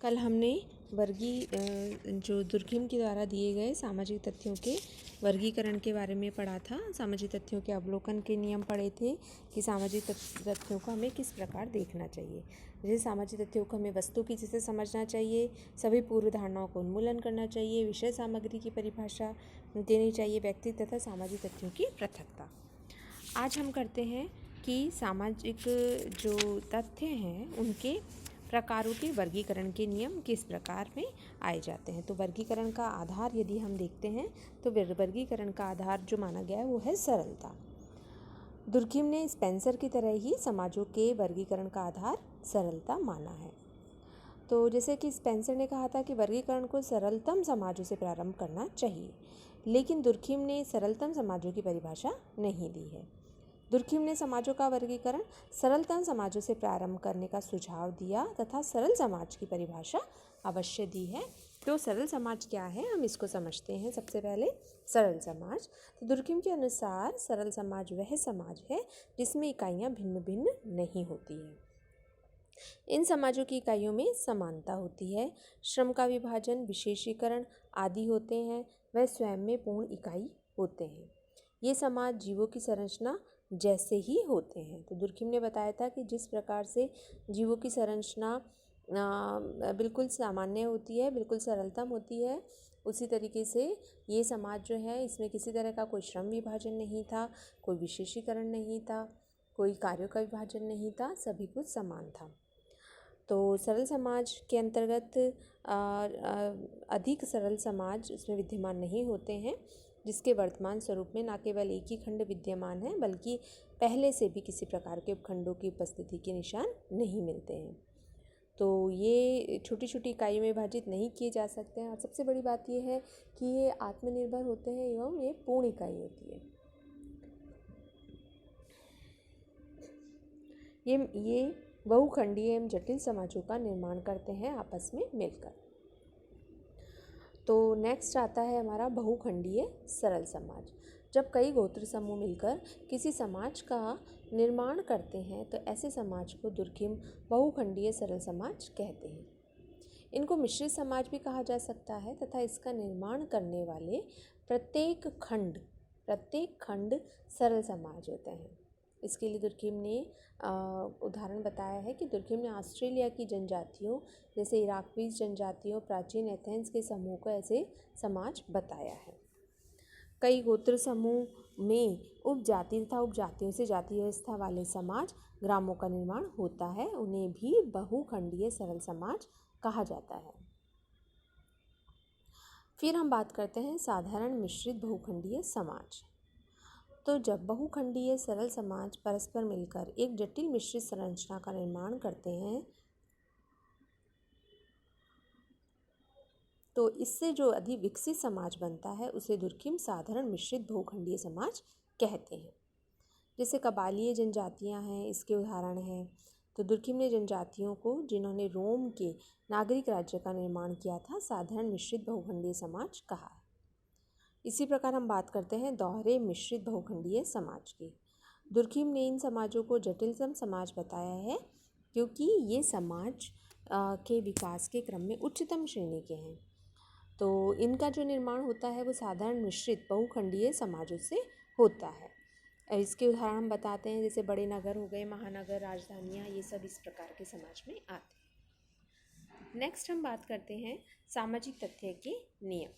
कल हमने जो दुर्कहेम के द्वारा दिए गए सामाजिक तथ्यों के वर्गीकरण के बारे में पढ़ा था। सामाजिक तथ्यों के अवलोकन के नियम पढ़े थे कि सामाजिक तथ्यों को हमें किस प्रकार देखना चाहिए। जैसे सामाजिक तथ्यों को हमें वस्तु की जैसे समझना चाहिए, सभी पूर्व धारणाओं को उन्मूलन करना चाहिए, विषय सामग्री की परिभाषा देनी चाहिए, व्यक्ति तथा सामाजिक तथ्यों की पृथकता। आज हम करते हैं कि सामाजिक जो तथ्य हैं उनके प्रकारों के वर्गीकरण के नियम किस प्रकार में आए जाते हैं। तो वर्गीकरण का आधार यदि हम देखते हैं तो वर्गीकरण का आधार जो माना गया है वो है सरलता। दुर्कहेम ने स्पेंसर की तरह ही समाजों के वर्गीकरण का आधार सरलता माना है। तो जैसे कि स्पेंसर ने कहा था कि वर्गीकरण को सरलतम समाजों से प्रारंभ करना चाहिए, लेकिन दुर्कहेम ने सरलतम समाजों की परिभाषा नहीं दी है। दुर्कहेम ने समाजों का वर्गीकरण सरलतम समाजों से प्रारंभ करने का सुझाव दिया तथा सरल समाज की परिभाषा अवश्य दी है। तो सरल समाज क्या है, हम इसको समझते हैं। सबसे पहले सरल समाज। तो दुर्कहेम के अनुसार सरल समाज वह समाज है जिसमें इकाइयाँ भिन्न भिन्न नहीं होती हैं। इन समाजों की इकाइयों में समानता होती है, श्रम का विभाजन, विशेषीकरण आदि होते हैं, वह स्वयं में पूर्ण इकाई होते हैं। ये समाज जीवों की संरचना जैसे ही होते हैं। तो दुर्कहेम ने बताया था कि जिस प्रकार से जीवों की संरचना बिल्कुल सामान्य होती है, बिल्कुल सरलतम होती है, उसी तरीके से ये समाज जो है इसमें किसी तरह का कोई श्रम विभाजन नहीं था, कोई विशेषीकरण नहीं था, कोई कार्यों का विभाजन नहीं था, सभी कुछ समान था। तो सरल समाज के अंतर्गत अधिक सरल समाज उसमें विद्यमान नहीं होते हैं, जिसके वर्तमान स्वरूप में न केवल एक ही खंड विद्यमान है बल्कि पहले से भी किसी प्रकार के उपखंडों की उपस्थिति के निशान नहीं मिलते हैं। तो ये छोटी छोटी इकाइयों में विभाजित नहीं किए जा सकते हैं। और सबसे बड़ी बात ये है कि ये आत्मनिर्भर होते हैं एवं ये पूर्ण इकाई होती है। ये बहुखंडीय एवं जटिल समाजों का निर्माण करते हैं आपस में मिलकर। तो नेक्स्ट आता है हमारा बहुखंडीय सरल समाज। जब कई गोत्र समूह मिलकर किसी समाज का निर्माण करते हैं तो ऐसे समाज को दुर्कहेम बहुखंडीय सरल समाज कहते हैं। इनको मिश्रित समाज भी कहा जा सकता है तथा इसका निर्माण करने वाले प्रत्येक खंड सरल समाज होते हैं। इसके लिए दुर्कहेम ने उदाहरण बताया है कि दुर्कहेम ने ऑस्ट्रेलिया की जनजातियों जैसे इराकवी जनजातियों, प्राचीन एथेंस के समूह को ऐसे समाज बताया है। कई गोत्र समूह में उपजाति तथा उपजातियों से जाति व्यवस्था वाले समाज ग्रामों का निर्माण होता है, उन्हें भी बहुखंडीय सरल समाज कहा जाता है। फिर हम बात करते हैं साधारण मिश्रित बहुखंडीय समाज। तो जब बहुखंडीय सरल समाज परस्पर मिलकर एक जटिल मिश्रित संरचना का निर्माण करते हैं तो इससे जो अधिक विकसित समाज बनता है उसे दुर्कहेम साधारण मिश्रित बहुखंडीय समाज कहते हैं। जैसे कबालीय जनजातियां हैं, इसके उदाहरण हैं। तो दुर्कहेम ने जनजातियों को जिन्होंने रोम के नागरिक राज्य का निर्माण किया था साधारण मिश्रित बहुखंडीय समाज कहा है। इसी प्रकार हम बात करते हैं दोहरे मिश्रित बहुखंडीय समाज की। दुर्कहेम ने इन समाजों को जटिलतम समाज बताया है क्योंकि ये समाज के विकास के क्रम में उच्चतम श्रेणी के हैं। तो इनका जो निर्माण होता है वो साधारण मिश्रित बहुखंडीय समाजों से होता है। इसके उदाहरण हम बताते हैं, जैसे बड़े नगर हो गए, महानगर, राजधानियाँ, ये सब इस प्रकार के समाज में आते हैं। नेक्स्ट हम बात करते हैं सामाजिक तथ्य के नियम।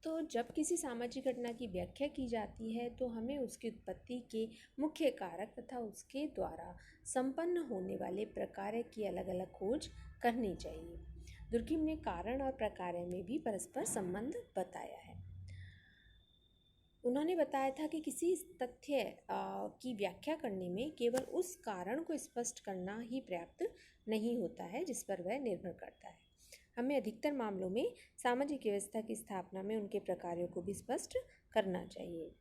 तो जब किसी सामाजिक घटना की व्याख्या की जाती है तो हमें उसकी उत्पत्ति के मुख्य कारक तथा उसके द्वारा संपन्न होने वाले प्रकार्य की अलग अलग खोज करनी चाहिए। दुर्कहेम ने कारण और प्रकार्य में भी परस्पर संबंध बताया है। उन्होंने बताया था कि किसी तथ्य की व्याख्या करने में केवल उस कारण को स्पष्ट करना ही पर्याप्त नहीं होता है जिस पर वह निर्भर करता है। हमें अधिकतर मामलों में सामाजिक व्यवस्था की स्थापना में उनके प्रकार्यों को भी स्पष्ट करना चाहिए।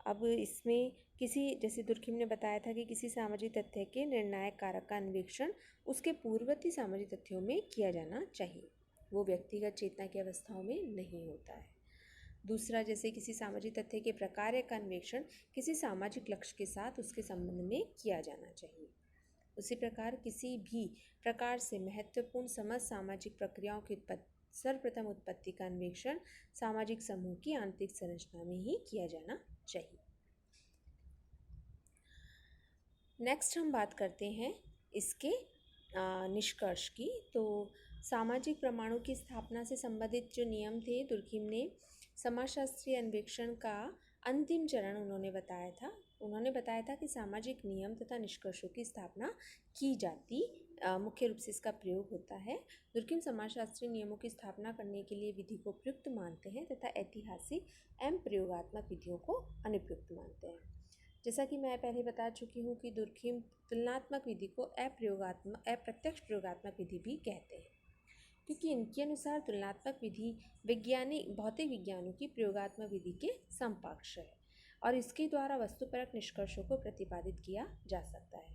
अब इसमें जैसे दुर्कहेम ने बताया था कि किसी सामाजिक तथ्य के निर्णायक कारक का अन्वेषण उसके पूर्ववर्ती सामाजिक तथ्यों में किया जाना चाहिए, वो व्यक्तिगत चेतना की अवस्थाओं में नहीं होता है। दूसरा, जैसे किसी सामाजिक तथ्य के प्रकार्य का अन्वेषण किसी सामाजिक लक्ष्य के साथ उसके संबंध में किया जाना चाहिए। उसी प्रकार किसी भी प्रकार से महत्वपूर्ण समस्त सामाजिक प्रक्रियाओं की सर्वप्रथम उत्पत्ति का अन्वेषण सामाजिक समूह की आंतरिक संरचना में ही किया जाना चाहिए। नेक्स्ट हम बात करते हैं इसके निष्कर्ष की। तो सामाजिक परमाणु की स्थापना से संबंधित जो नियम थे, दुर्खिम ने समाजशास्त्रीय अन्वेषण का अंतिम चरण उन्होंने बताया था कि सामाजिक नियम तथा निष्कर्षों की स्थापना की जाती, मुख्य रूप से इसका प्रयोग होता है। दुर्खिम समाजशास्त्रीय नियमों की स्थापना करने के लिए विधि को प्रयुक्त मानते हैं तथा ऐतिहासिक एवं प्रयोगात्मक विधियों को अनुपयुक्त मानते हैं। जैसा कि मैं पहले बता चुकी हूँ कि दुर्खिम तुलनात्मक विधि को अप्रत्यक्ष प्रयोगात्मक विधि भी कहते हैं, क्योंकि इनके अनुसार तुलनात्मक विधि भौतिक विज्ञानों की प्रयोगात्मक विधि के समकक्ष है और इसके द्वारा वस्तुपरक निष्कर्षों को प्रतिपादित किया जा सकता है।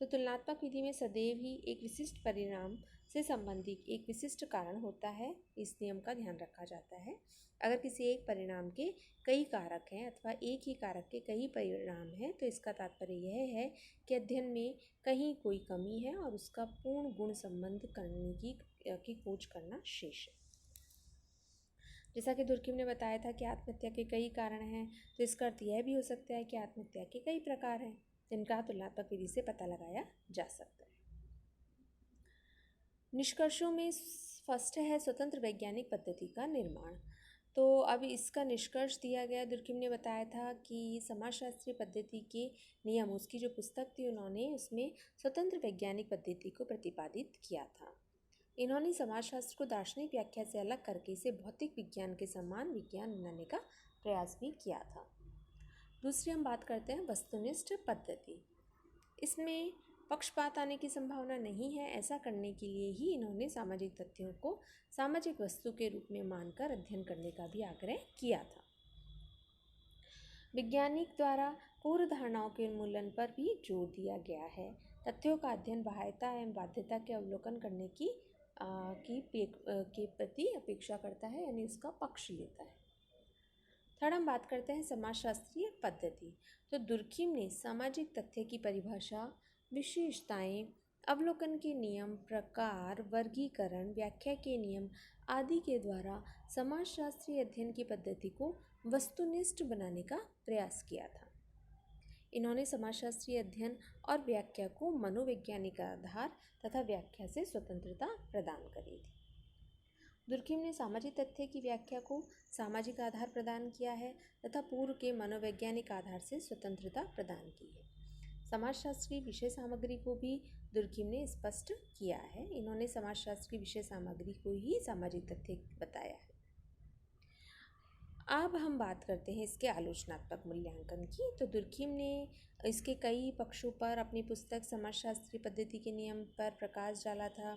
तो तुलनात्मक विधि में सदैव ही एक विशिष्ट परिणाम से संबंधित एक विशिष्ट कारण होता है, इस नियम का ध्यान रखा जाता है। अगर किसी एक परिणाम के कई कारक हैं अथवा एक ही कारक के कई परिणाम हैं तो इसका तात्पर्य यह है कि अध्ययन में कहीं कोई कमी है और उसका पूर्ण गुण संबंध करने की खोज करना शेष है। जैसा कि दुर्खिम ने बताया था कि आत्महत्या के कई कारण हैं, तो इसका अर्थ यह भी हो सकता है कि आत्महत्या के कई प्रकार हैं जिनका तुलनात्मक विधि से पता लगाया जा सकता है। निष्कर्षों में फर्स्ट है स्वतंत्र वैज्ञानिक पद्धति का निर्माण। तो अब इसका निष्कर्ष दिया गया। दुर्खिम ने बताया था कि समाजशास्त्रीय पद्धति के नियम, उसकी जो पुस्तक थी, उन्होंने उसमें स्वतंत्र वैज्ञानिक पद्धति को प्रतिपादित किया था। इन्होंने समाजशास्त्र को दार्शनिक व्याख्या से अलग करके इसे भौतिक विज्ञान के समान विज्ञान बनाने का प्रयास भी किया था। दूसरी हम बात करते हैं वस्तुनिष्ठ पद्धति। इसमें पक्षपात आने की संभावना नहीं है। ऐसा करने के लिए ही इन्होंने सामाजिक तथ्यों को सामाजिक वस्तु के रूप में मानकर अध्ययन करने का भी आग्रह किया था। वैज्ञानिक द्वारा पूर्व धारणाओं के उन्मूलन पर भी जोर दिया गया है। तथ्यों का अध्ययन बाह्यता एवं बाध्यता के अवलोकन करने के प्रति अपेक्षा करता है, यानी उसका पक्ष लेता है। थर्ड हम बात करते हैं समाजशास्त्रीय पद्धति। तो दुर्खिम ने सामाजिक तथ्य की परिभाषा, विशेषताएं, अवलोकन के नियम, प्रकार, वर्गीकरण, व्याख्या के नियम आदि के द्वारा समाजशास्त्रीय अध्ययन की पद्धति को वस्तुनिष्ठ बनाने का प्रयास किया था। इन्होंने समाजशास्त्रीय अध्ययन और व्याख्या को मनोवैज्ञानिक आधार तथा व्याख्या से स्वतंत्रता प्रदान करी थी। दुर्खिम ने सामाजिक तथ्य की व्याख्या को सामाजिक आधार प्रदान किया है तथा पूर्व के मनोवैज्ञानिक आधार से स्वतंत्रता प्रदान की है। समाजशास्त्री विषय सामग्री को भी दुर्खिम ने स्पष्ट किया है। इन्होंने समाजशास्त्र की विषय सामग्री को ही सामाजिक तथ्य बताया है। अब हम बात करते हैं इसके आलोचनात्मक मूल्यांकन की। तो दुर्खिम ने इसके कई पक्षों पर अपनी पुस्तक समाजशास्त्रीय पद्धति के नियम पर प्रकाश डाला था।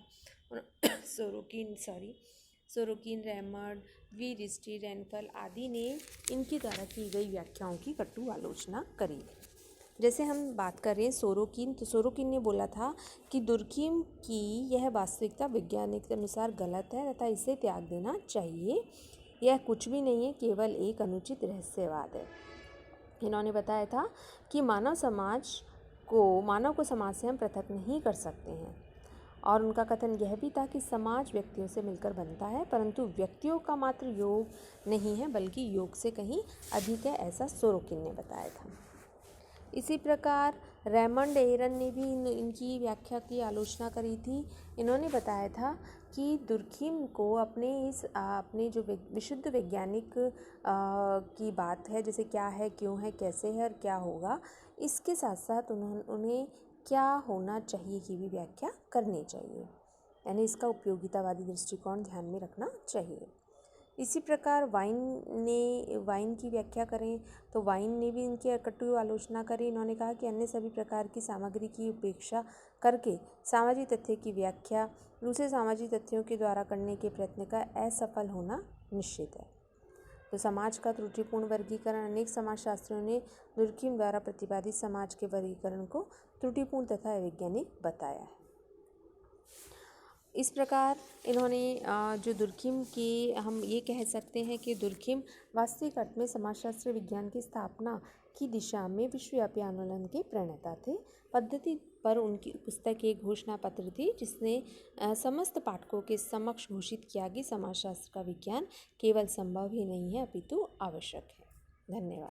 Sorokin, Raymond, we wristy, rainfall आदि ने इनके द्वारा की गई व्याख्याओं की कटु आलोचना करी। जैसे हम बात कर रहे हैं सोरोकिन, तो सोरोकिन ने बोला था कि दुर्खिम की यह वास्तविकता वैज्ञानिक के अनुसार गलत है तथा इसे त्याग देना चाहिए। यह कुछ भी नहीं है, केवल एक अनुचित रहस्यवाद है। इन्होंने बताया था कि मानव को समाज से हम पृथक नहीं कर सकते हैं, और उनका कथन यह भी था कि समाज व्यक्तियों से मिलकर बनता है, परंतु व्यक्तियों का मात्र योग नहीं है बल्कि योग से कहीं अधिक है, ऐसा सोरोकिन ने बताया था। इसी प्रकार रेमंड एरन ने भी इनकी व्याख्या की आलोचना करी थी। इन्होंने बताया था कि दुर्खिम को अपने जो विशुद्ध वैज्ञानिक की बात है, जैसे क्या है, क्यों है, कैसे है और क्या होगा, इसके साथ साथ उन्हें क्या होना चाहिए की भी व्याख्या करनी चाहिए, यानी इसका उपयोगितावादी दृष्टिकोण ध्यान में रखना चाहिए। इसी प्रकार वाइन की व्याख्या करें तो वाइन ने भी इनकी कटु आलोचना करी। इन्होंने कहा कि अन्य सभी प्रकार की सामग्री की उपेक्षा करके सामाजिक तथ्य की व्याख्या दूसरे सामाजिक तथ्यों के द्वारा करने के प्रयत्न का असफल होना निश्चित है। तो समाज का त्रुटिपूर्ण वर्गीकरण अनेक समाजशास्त्रियों ने दुर्खिम द्वारा प्रतिपादित समाज के वर्गीकरण को त्रुटिपूर्ण तथा अवैज्ञानिक बताया है। इस प्रकार इन्होंने जो दुर्खिम की, हम ये कह सकते हैं कि दुर्खिम वास्तविक अर्थ में समाजशास्त्र विज्ञान की स्थापना की दिशा में विश्वव्यापी आंदोलन के प्रणेता थे। पर उनकी पुस्तक एक घोषणा पत्र थी जिसने समस्त पाठकों के समक्ष घोषित किया कि समाजशास्त्र का विज्ञान केवल संभव ही नहीं है अपितु आवश्यक है। धन्यवाद।